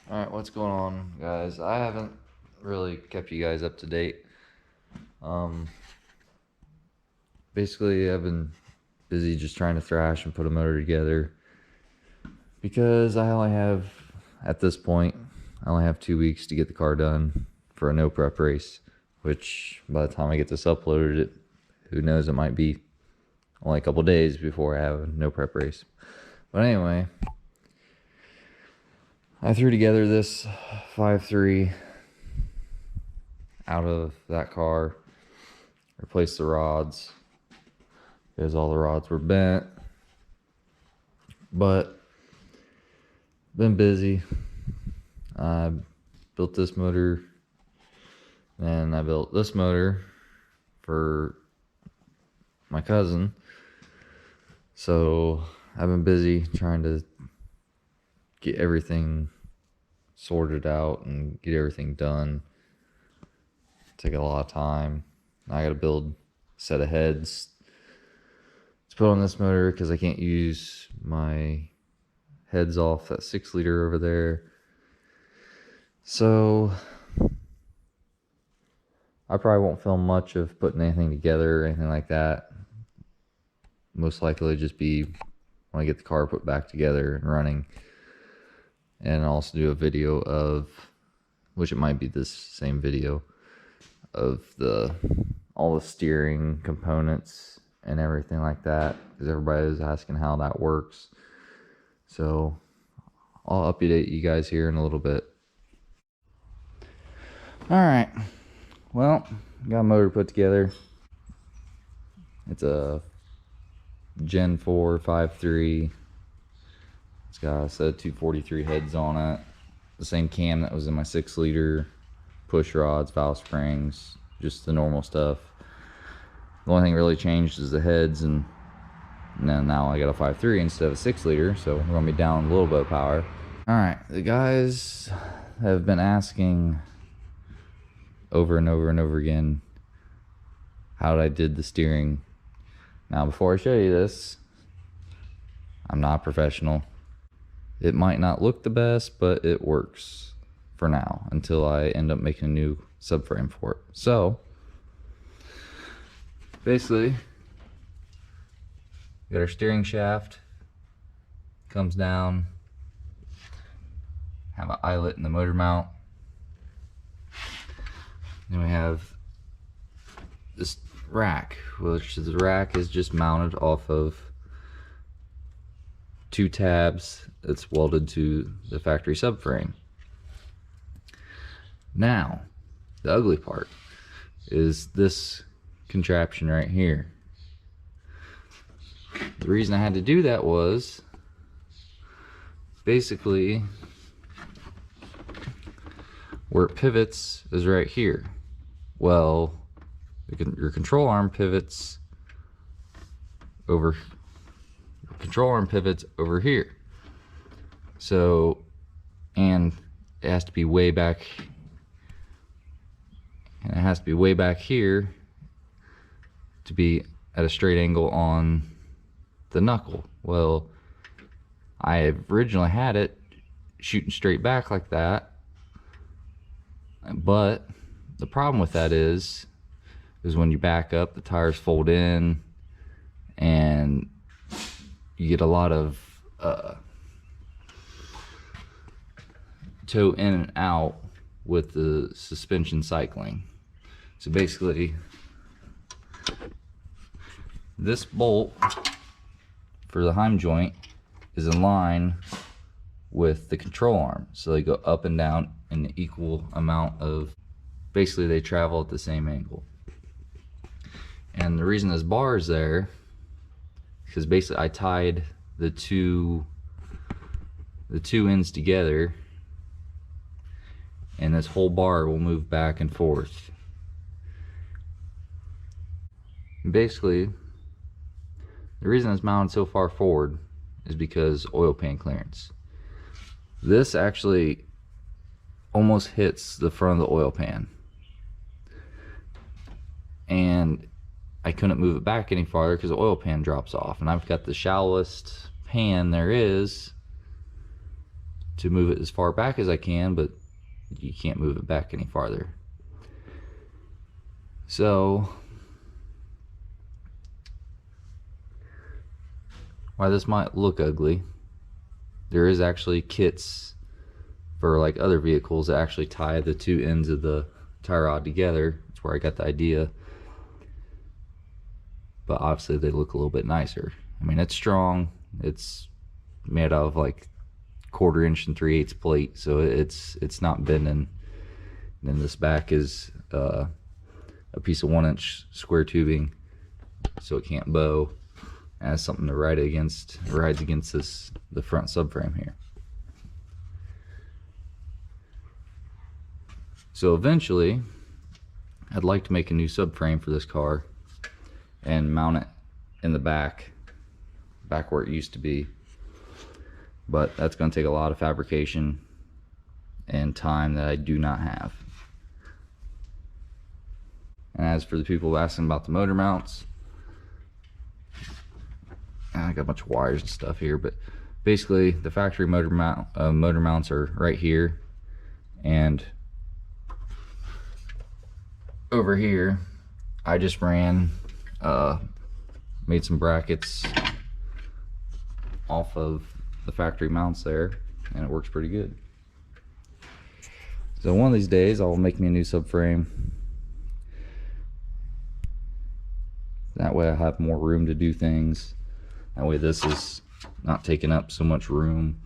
Alright, what's going on, guys? I haven't really kept you guys up to date. Um, Basically, I've been busy just trying to thrash and put a motor together because at this point, I only have 2 weeks to get the car done for a no prep race, which by the time I get this uploaded, who knows, it might be only a couple days before I have a no prep race. But anyway, I threw together this 5.3 out of that car, replaced the rods because all the rods were bent, but been busy. I built this motor, and I built this motor for my cousin, so I've been busy trying to get everything sorted out and get everything done. Take a lot of time. I gotta build a set of heads to put on this motor because I can't use my heads off that 6-liter over there. So I probably won't film much of putting anything together or anything like that. Most likely just be when I get the car put back together and running. And I'll also do a video of, which it might be this same video, of all the steering components and everything like that, because everybody is asking how that works. So I'll update you guys here in a little bit. Alright, well, got a motor put together. It's a Gen 4 5.3. It's got a set of 243 heads on it. The same cam that was in my 6-liter. Push rods, valve springs, just the normal stuff. The only thing really changed is the heads, and then now I got a 5.3 instead of a 6-liter, so we're gonna be down a little bit of power. Alright, the guys have been asking over and over and over again how I did the steering. Now, before I show you this, I'm not a professional. It might not look the best, but it works for now until I end up making a new subframe for it. So basically, we got our steering shaft, comes down, have an eyelet in the motor mount. Then we have this rack, which the rack is just mounted off of 2 tabs that's welded to the factory subframe. Now, the ugly part is this contraption right here. The reason I had to do that was basically where it pivots is right here. Well, your control arm pivots over here. So, and it has to be way back, and it has to be way back here to be at a straight angle on the knuckle. Well, I originally had it shooting straight back like that, but the problem with that is when you back up, the tires fold in, and you get a lot of toe in and out with the suspension cycling. So basically, this bolt for the heim joint is in line with the control arm, so they go up and down in an equal amount of, basically they travel at the same angle. And the reason this bar is there, because basically I tied the two ends together, and this whole bar will move back and forth. Basically, the reason it's mounted so far forward is because oil pan clearance. This actually almost hits the front of the oil pan, and I couldn't move it back any farther because the oil pan drops off, and I've got the shallowest pan there is to move it as far back as I can, but you can't move it back any farther. So while this might look ugly, there is actually kits for like other vehicles that actually tie the two ends of the tie rod together. That's where I got the idea. But obviously they look a little bit nicer. I mean, it's strong. It's made out of like 1/4 inch and 3/8 plate, so it's not bending. And then this back is a piece of 1-inch square tubing, so it can't bow. It has something to ride against. It rides against the front subframe here. So eventually, I'd like to make a new subframe for this car and mount it in the back where it used to be. But that's going to take a lot of fabrication and time that I do not have. And as for the people asking about the motor mounts, I got a bunch of wires and stuff here, but basically the factory motor mounts are right here, and over here I just ran made some brackets off of the factory mounts there, and it works pretty good. So one of these days I'll make me a new subframe. That way I have more room to do things. That way this is not taking up so much room.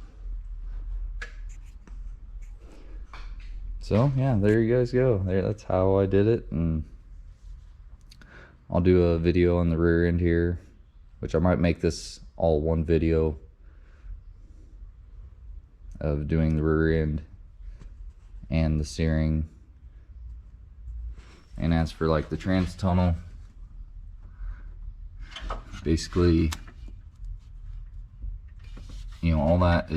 So yeah, there you guys go. That's how I did it, and I'll do a video on the rear end here, which I might make this all one video of doing the rear end and the steering. And as for like the trans tunnel, basically, you know, all that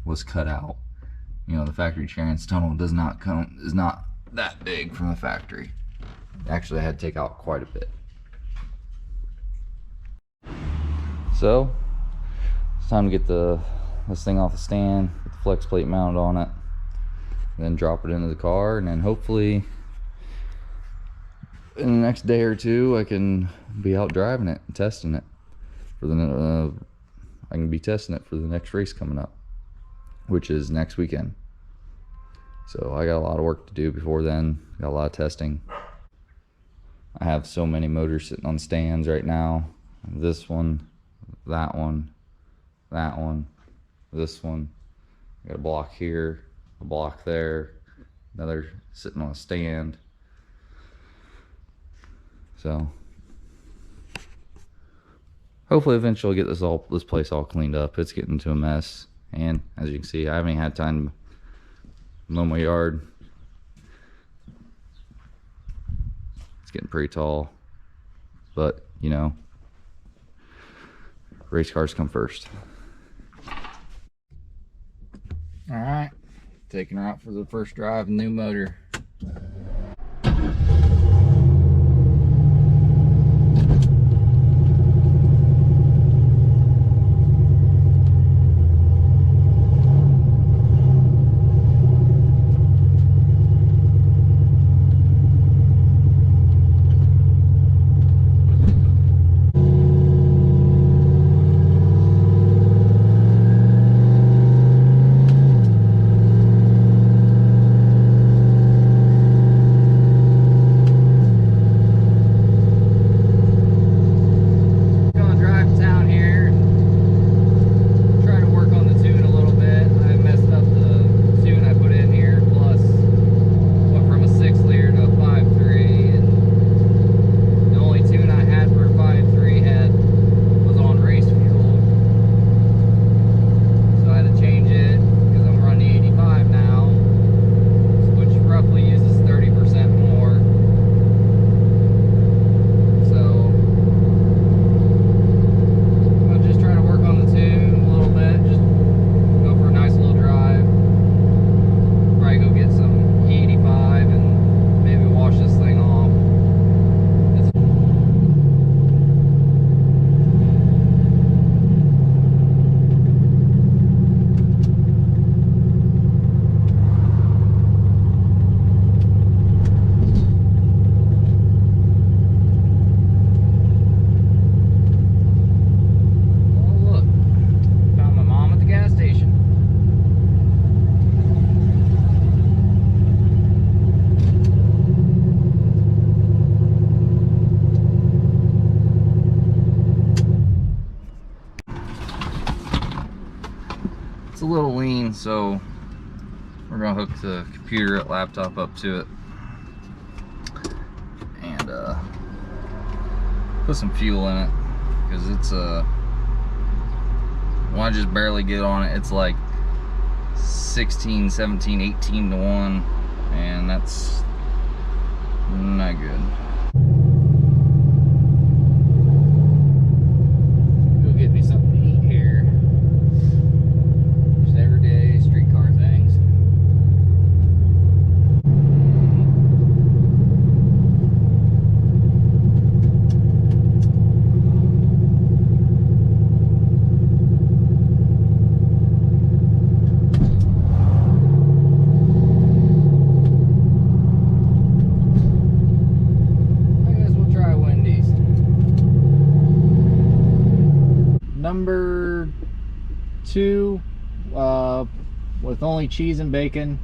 was cut out. You know, the factory trans tunnel is not that big from the factory. Actually, I had to take out quite a bit. So it's time to get this thing off the stand, put the flex plate mounted on it, then drop it into the car, and then hopefully in the next day or two I can be out driving it and testing it for the I can be testing it for the next race coming up, which is next weekend. So I got a lot of work to do before then. Got a lot of testing. I have so many motors sitting on stands right now. This one, that one, that one, this one. I got a block here, a block there, another sitting on a stand. So hopefully eventually I'll get this place all cleaned up. It's getting to a mess, and as you can see, I haven't had time to mow my yard. It's getting pretty tall, but you know, race cars come first. All right, taking her out for the first drive, new motor. So we're gonna hook the computer laptop up to it and put some fuel in it, because it's when I just barely get on it, it's like 16, 17, 18 to 1, and that's not good. Go get me something to eat here. Just everyday streetcar things. Number 2, with only cheese and bacon.